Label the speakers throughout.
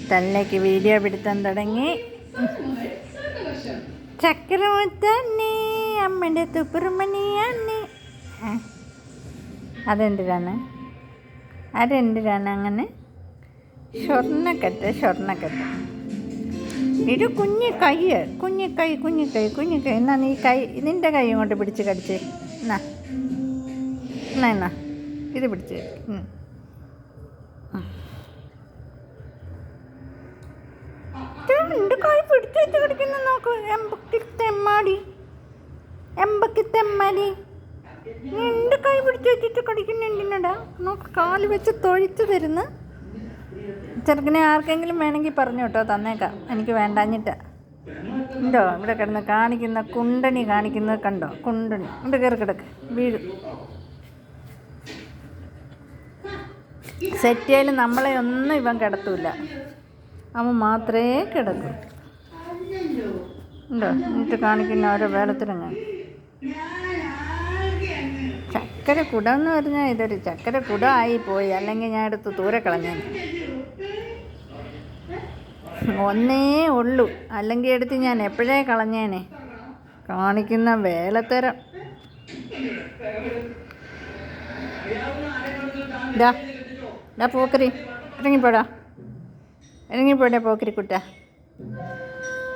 Speaker 1: തള്ളക്ക് video പിടുത്തം തുടങ്ങി ചക്രമുത്തന്നെ അമ്മയുടെ തുപ്പുറമണിയാണ്. അതെന്തിനാണ് അങ്ങനെ സ്വർണ്ണക്കെട്ട് ഇത് കുഞ്ഞു കൈ എന്നാ നീ നിൻ്റെ കൈ ഇങ്ങോട്ട് പിടിച്ച് കടിച്ചേ. എന്നാ ഇത് പിടിച്ച് എൻ്റെ കൈ പിടിച്ച് വെച്ച് കടിക്കുന്ന നോക്കൂ. എമ്പക്കി തെമ്മാടി എൻ്റെ കൈ പിടിച്ച് വെച്ചിട്ട് കടിക്കുന്നുണ്ടിനടാ. നോക്ക് കാല് വെച്ച് തൊഴിച്ച് തരുന്ന ചെറുക്കനെ ആർക്കെങ്കിലും വേണമെങ്കിൽ പറഞ്ഞു കേട്ടോ, തന്നേക്കാം. എനിക്ക് വേണ്ടാഞ്ഞിട്ടാ. ഉണ്ടോ ഇവിടെ കിടന്ന് കാണിക്കുന്ന കുണ്ടണി കാണിക്കുന്നത് കണ്ടോ? കുണ്ടണി ഇവിടെ കയറി കിടക്ക് വീഴും. സെറ്റിയാൽ നമ്മളെ ഒന്നും ഇവൻ കിടത്തൂല, അവൻ മാത്രമേ കിടക്കൂ. ഉണ്ടോ എന്നിട്ട് കാണിക്കുന്ന ഓരോ വേലത്തിലങ്ങ. ചക്കര കുട എന്ന് പറഞ്ഞാൽ ഇതൊരു ചക്കര കുട ആയിപ്പോയി, അല്ലെങ്കിൽ ഞാൻ എടുത്ത് ദൂരെ കളഞ്ഞേനെ. ഒന്നേ ഉള്ളൂ, അല്ലെങ്കിൽ എടുത്ത് ഞാൻ എപ്പോഴേ കളഞ്ഞേനെ. കാണിക്കുന്ന വേലത്തരം. പോക്കരി ഇറങ്ങിപ്പോടാ പോക്കരി കുട്ട.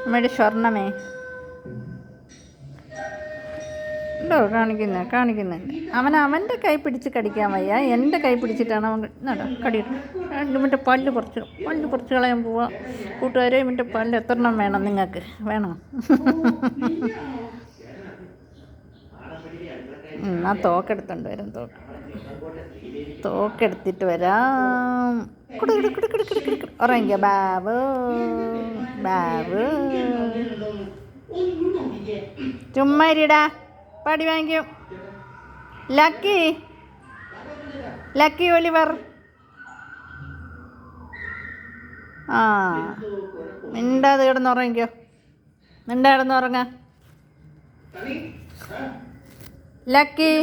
Speaker 1: നമ്മുടെ സ്വർണ്ണമേ ഉണ്ടോ കാണിക്കുന്നുണ്ട്. അവൻ്റെ കൈ പിടിച്ച് കടിക്കാൻ വയ്യ, എൻ്റെ കൈ പിടിച്ചിട്ടാണ് അവൻ കടി. മറ്റേ പല്ല് കുറച്ച് കളയാൻ പോവാ. കൂട്ടുകാരെ മറ്റേ പല്ല് എത്രണ്ണം വേണം നിങ്ങൾക്ക്? വേണോ? ആ തോക്കെടുത്തോണ്ട് വരാം. തോക്കെടുത്തിട്ട് വരാം. ഉറങ്ങിക്കോ ബാബു. ചുമ്മാ ഇരിടാ, പടി വാങ്ങിക്കും. Lucky Oliver. മിണ്ടാതെ കിടന്നുറങ്ങിക്കോ. കിടന്നുറങ്ങ ലക്കി.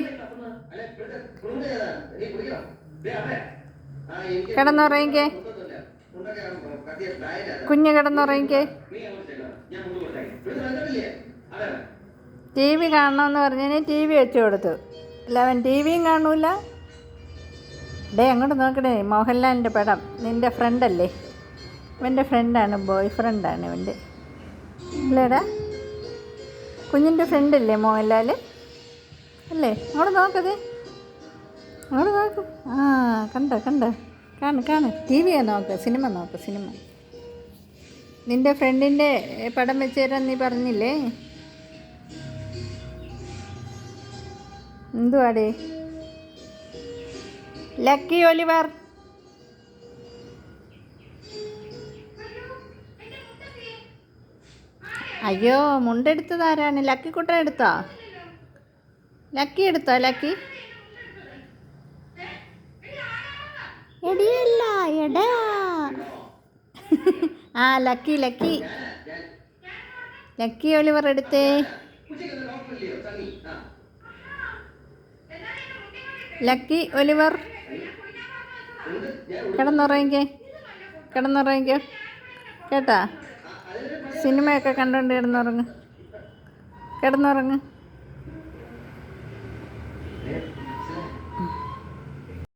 Speaker 1: കിടന്നുറങ്ങിക്കേ കുഞ്ഞ്, കിടന്നുറങ്ങിക്കേ. ടി വി കാണണമെന്ന് പറഞ്ഞതിന് ടി വി വെച്ച് കൊടുത്തു. അല്ല അവൻ ടി വിയും കാണൂല. അങ്ങോട്ട് നോക്കണേ, മോഹൻലാലിൻ്റെ പടം. നിൻ്റെ ഫ്രണ്ടല്ലേ? ഇവൻ്റെ ഫ്രണ്ടാണ്, ബോയ് ഫ്രണ്ടാണ് ഇവൻ്റെ. അല്ലേടാ, കുഞ്ഞിൻ്റെ ഫ്രണ്ടല്ലേ മോഹൻലാൽ? അല്ലേ? അങ്ങോട്ട് നോക്കതേ, അങ്ങോട്ട് നോക്ക്. കണ്ടോ കാണു. ടി വിയാ നോക്ക്, സിനിമ നോക്ക്. നിൻ്റെ ഫ്രണ്ടിൻ്റെ പടം വെച്ച് തരാൻ നീ പറഞ്ഞില്ലേ? എന്തുവാടേ? Lucky Oliver. അയ്യോ, മുണ്ടെടുത്തത് ആരാണ്? ലക്കിക്കുട്ട എടുത്തോ? ലക്കി എടിയല്ല എടാ. ലക്കി ഒലിവർ എടുത്തേ. ലക്കി ഒലിവർ കിടന്നുറങ്ങിക്കോ കേട്ടാ. സിനിമയൊക്കെ കണ്ടുകൊണ്ട് കിടന്നുറങ്ങ്.